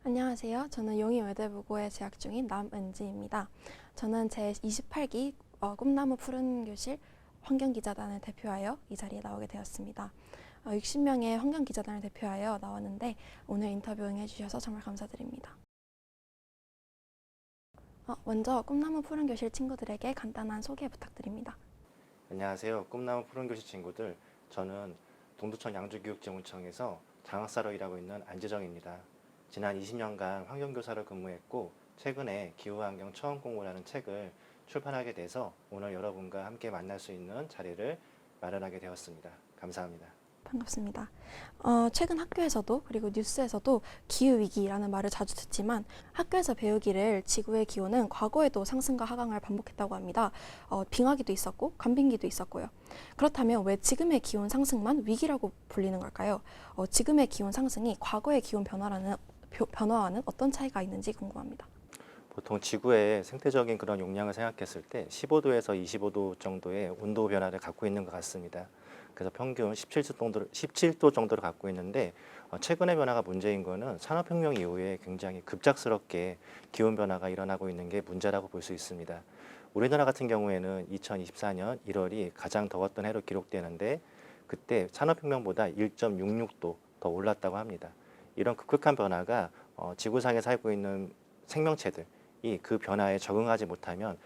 안녕하세요. 저는 용인외대부고에 재학 중인 남은지입니다. 저는 제28기 꿈나무 푸른 교실 환경기자단을 대표하여 이 자리에 나오게 되었습니다. 60명의 환경기자단을 대표하여 나왔는데 오늘 인터뷰 응해주셔서 정말 감사드립니다. 먼저 꿈나무 푸른 교실 친구들에게 간단한 소개 부탁드립니다. 안녕하세요. 꿈나무 푸른교실 친구들. 저는 동두천 양주교육지원청에서 장학사로 일하고 있는 안재정입니다. 지난 20년간 환경교사로 근무했고 최근에 기후환경 처음공부라는 책을 출판하게 돼서 오늘 여러분과 함께 만날 수 있는 자리를 마련하게 되었습니다. 감사합니다. 반갑습니다. 최근 학교에서도 그리고 뉴스에서도 기후위기라는 말을 자주 듣지만 학교에서 배우기를 지구의 기온은 과거에도 상승과 하강을 반복했다고 합니다. 빙하기도 있었고 간빙기도 있었고요. 그렇다면 왜 지금의 기온 상승만 위기라고 불리는 걸까요? 지금의 기온 상승이 과거의 기온 변화와는 어떤 차이가 있는지 궁금합니다. 보통 지구의 생태적인 그런 용량을 생각했을 때 15도에서 25도 정도의 온도 변화를 갖고 있는 것 같습니다. 그래서 평균 17도 정도를 갖고 있는데 최근의 변화가 문제인 거는 산업혁명 이후에 굉장히 급작스럽게 기온 변화가 일어나고 있는 게 문제라고 볼 수 있습니다. 우리나라 같은 경우에는 2024년 1월이 가장 더웠던 해로 기록되는데 그때 산업혁명보다 1.66도 더 올랐다고 합니다. 이런 급격한 변화가 지구상에 살고 있는 생명체들 그 변화에 적응하지 못하면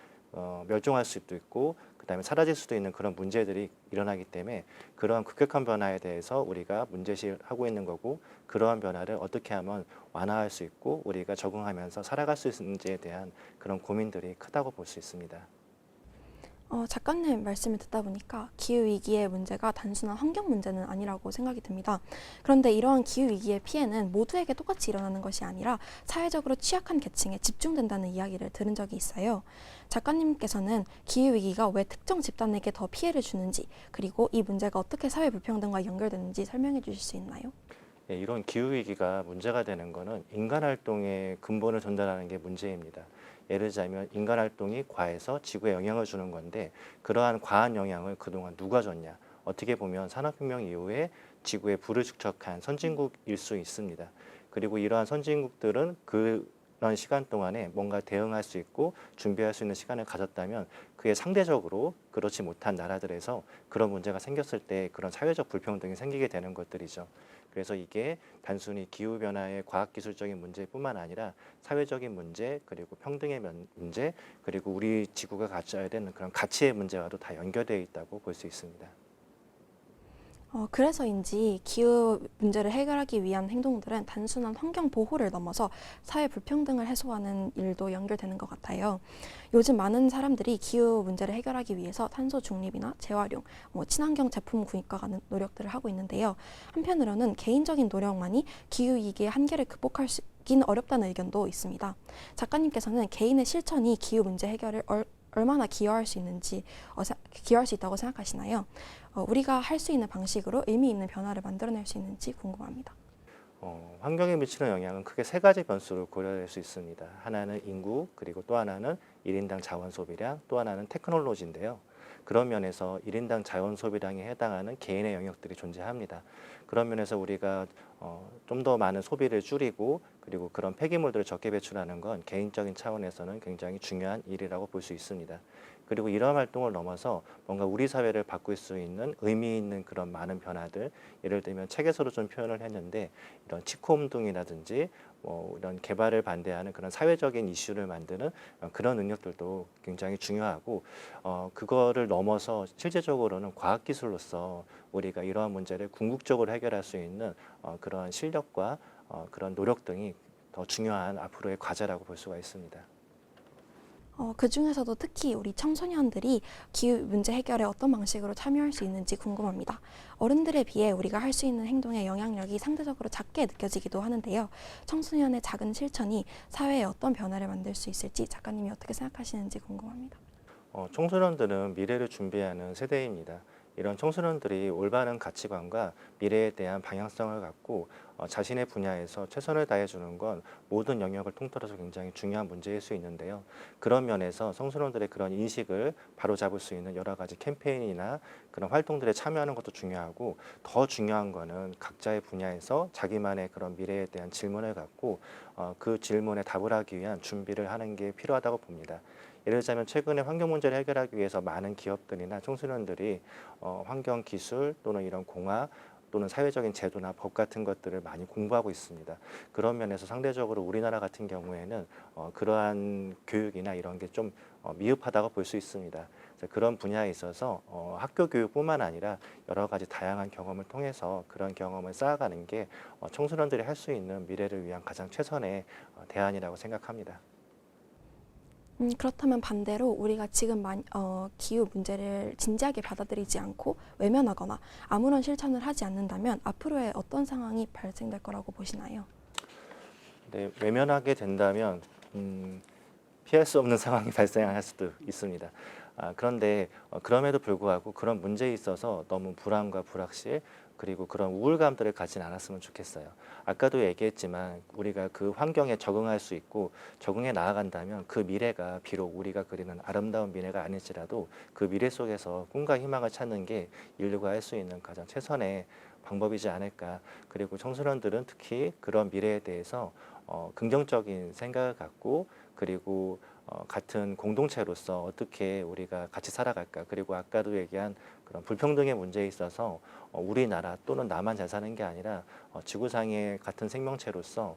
멸종할 수도 있고 그다음에 사라질 수도 있는 그런 문제들이 일어나기 때문에 그러한 급격한 변화에 대해서 우리가 문제시하고 있는 거고 그러한 변화를 어떻게 하면 완화할 수 있고 우리가 적응하면서 살아갈 수 있는지에 대한 그런 고민들이 크다고 볼 수 있습니다. 작가님 말씀을 듣다 보니까 기후위기의 문제가 단순한 환경 문제는 아니라고 생각이 듭니다. 그런데 이러한 기후위기의 피해는 모두에게 똑같이 일어나는 것이 아니라 사회적으로 취약한 계층에 집중된다는 이야기를 들은 적이 있어요. 작가님께서는 기후위기가 왜 특정 집단에게 더 피해를 주는지 그리고 이 문제가 어떻게 사회 불평등과 연결되는지 설명해 주실 수 있나요? 네, 이런 기후위기가 문제가 되는 것은 인간활동의 근본을 전달하는 게 문제입니다. 예를 들자면 인간활동이 과해서 지구에 영향을 주는 건데 그러한 과한 영향을 그동안 누가 줬냐. 어떻게 보면 산업혁명 이후에 지구에 불을 축적한 선진국일 수 있습니다. 그리고 이러한 선진국들은 그런 시간 동안에 뭔가 대응할 수 있고 준비할 수 있는 시간을 가졌다면 그게 상대적으로 그렇지 못한 나라들에서 그런 문제가 생겼을 때 그런 사회적 불평등이 생기게 되는 것들이죠. 그래서 이게 단순히 기후변화의 과학기술적인 문제뿐만 아니라 사회적인 문제, 그리고 평등의 문제, 그리고 우리 지구가 가져야 되는 그런 가치의 문제와도 다 연결되어 있다고 볼 수 있습니다. 그래서인지 기후 문제를 해결하기 위한 행동들은 단순한 환경 보호를 넘어서 사회 불평등을 해소하는 일도 연결되는 것 같아요. 요즘 많은 사람들이 기후 문제를 해결하기 위해서 탄소 중립이나 재활용, 친환경 제품 구입과 같은 노력들을 하고 있는데요. 한편으로는 개인적인 노력만이 기후 위기의 한계를 극복할 수 있긴 어렵다는 의견도 있습니다. 작가님께서는 개인의 실천이 기후 문제 해결을 얼마나 기여할 수 있는지 기여할 수 있다고 생각하시나요? 우리가 할 수 있는 방식으로 의미 있는 변화를 만들어낼 수 있는지 궁금합니다. 환경에 미치는 영향은 크게 세 가지 변수를 고려할 수 있습니다. 하나는 인구, 그리고 또 하나는 1인당 자원 소비량, 또 하나는 테크놀로지인데요. 그런 면에서 1인당 자원 소비량에 해당하는 개인의 영역들이 존재합니다. 그런 면에서 우리가 좀 더 많은 소비를 줄이고 그리고 그런 폐기물들을 적게 배출하는 건 개인적인 차원에서는 굉장히 중요한 일이라고 볼 수 있습니다. 그리고 이러한 활동을 넘어서 뭔가 우리 사회를 바꿀 수 있는 의미 있는 그런 많은 변화들, 예를 들면 책에서도 좀 표현을 했는데 이런 치코 운동이라든지 이런 개발을 반대하는 그런 사회적인 이슈를 만드는 그런 능력들도 굉장히 중요하고 그거를 넘어서 실제적으로는 과학기술로서 우리가 이러한 문제를 궁극적으로 해결할 수 있는 그런 실력과 그런 노력 등이 더 중요한 앞으로의 과제라고 볼 수가 있습니다. 그 중에서도 특히 우리 청소년들이 기후 문제 해결에 어떤 방식으로 참여할 수 있는지 궁금합니다. 어른들에 비해 우리가 할 수 있는 행동의 영향력이 상대적으로 작게 느껴지기도 하는데요. 청소년의 작은 실천이 사회에 어떤 변화를 만들 수 있을지 작가님이 어떻게 생각하시는지 궁금합니다. 청소년들은 미래를 준비하는 세대입니다. 이런 청소년들이 올바른 가치관과 미래에 대한 방향성을 갖고 자신의 분야에서 최선을 다해주는 건 모든 영역을 통틀어서 굉장히 중요한 문제일 수 있는데요. 그런 면에서 청소년들의 그런 인식을 바로잡을 수 있는 여러 가지 캠페인이나 그런 활동들에 참여하는 것도 중요하고, 더 중요한 거는 각자의 분야에서 자기만의 그런 미래에 대한 질문을 갖고 그 질문에 답을 하기 위한 준비를 하는 게 필요하다고 봅니다. 예를 들자면 최근에 환경 문제를 해결하기 위해서 많은 기업들이나 청소년들이 환경 기술 또는 이런 공학 또는 사회적인 제도나 법 같은 것들을 많이 공부하고 있습니다. 그런 면에서 상대적으로 우리나라 같은 경우에는 그러한 교육이나 이런 게 좀 미흡하다고 볼 수 있습니다. 그래서 그런 분야에 있어서 학교 교육뿐만 아니라 여러 가지 다양한 경험을 통해서 그런 경험을 쌓아가는 게 청소년들이 할 수 있는 미래를 위한 가장 최선의 대안이라고 생각합니다. 그렇다면 반대로 우리가 지금 기후 문제를 진지하게 받아들이지 않고 외면하거나 아무런 실천을 하지 않는다면 앞으로의 어떤 상황이 발생될 거라고 보시나요? 네, 외면하게 된다면 피할 수 없는 상황이 발생할 수도 있습니다. 그런데 그럼에도 불구하고 그런 문제에 있어서 너무 불안과 불확실 그리고 그런 우울감들을 갖진 않았으면 좋겠어요. 아까도 얘기했지만 우리가 그 환경에 적응할 수 있고 적응해 나아간다면 그 미래가 비록 우리가 그리는 아름다운 미래가 아닐지라도 그 미래 속에서 꿈과 희망을 찾는 게 인류가 할 수 있는 가장 최선의 방법이지 않을까. 그리고 청소년들은 특히 그런 미래에 대해서 긍정적인 생각을 갖고, 그리고 같은 공동체로서 어떻게 우리가 같이 살아갈까. 그리고 아까도 얘기한 그런 불평등의 문제에 있어서 우리나라 또는 나만 잘 사는 게 아니라 지구상의 같은 생명체로서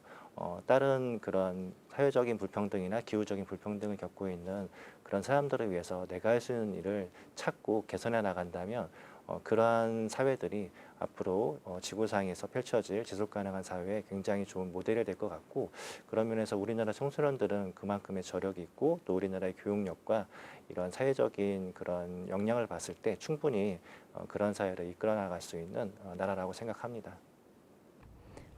다른 그런 사회적인 불평등이나 기후적인 불평등을 겪고 있는 그런 사람들을 위해서 내가 할 수 있는 일을 찾고 개선해 나간다면 그러한 사회들이 앞으로 지구상에서 펼쳐질 지속 가능한 사회에 굉장히 좋은 모델이 될 것 같고, 그런 면에서 우리나라 청소년들은 그만큼의 저력이 있고 또 우리나라의 교육력과 이런 사회적인 그런 역량을 봤을 때 충분히 그런 사회를 이끌어 나갈 수 있는 나라라고 생각합니다.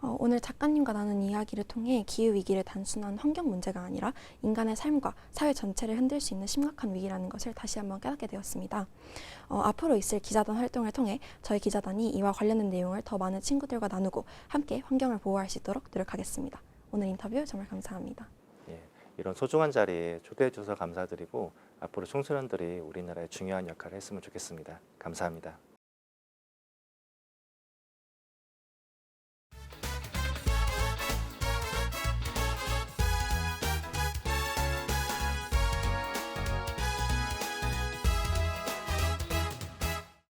오늘 작가님과 나눈 이야기를 통해 기후위기를 단순한 환경 문제가 아니라 인간의 삶과 사회 전체를 흔들 수 있는 심각한 위기라는 것을 다시 한번 깨닫게 되었습니다. 앞으로 있을 기자단 활동을 통해 저희 기자단이 이와 관련된 내용을 더 많은 친구들과 나누고 함께 환경을 보호할 수 있도록 노력하겠습니다. 오늘 인터뷰 정말 감사합니다. 예, 이런 소중한 자리에 초대해 주셔서 감사드리고 앞으로 청소년들이 우리나라의 중요한 역할을 했으면 좋겠습니다. 감사합니다.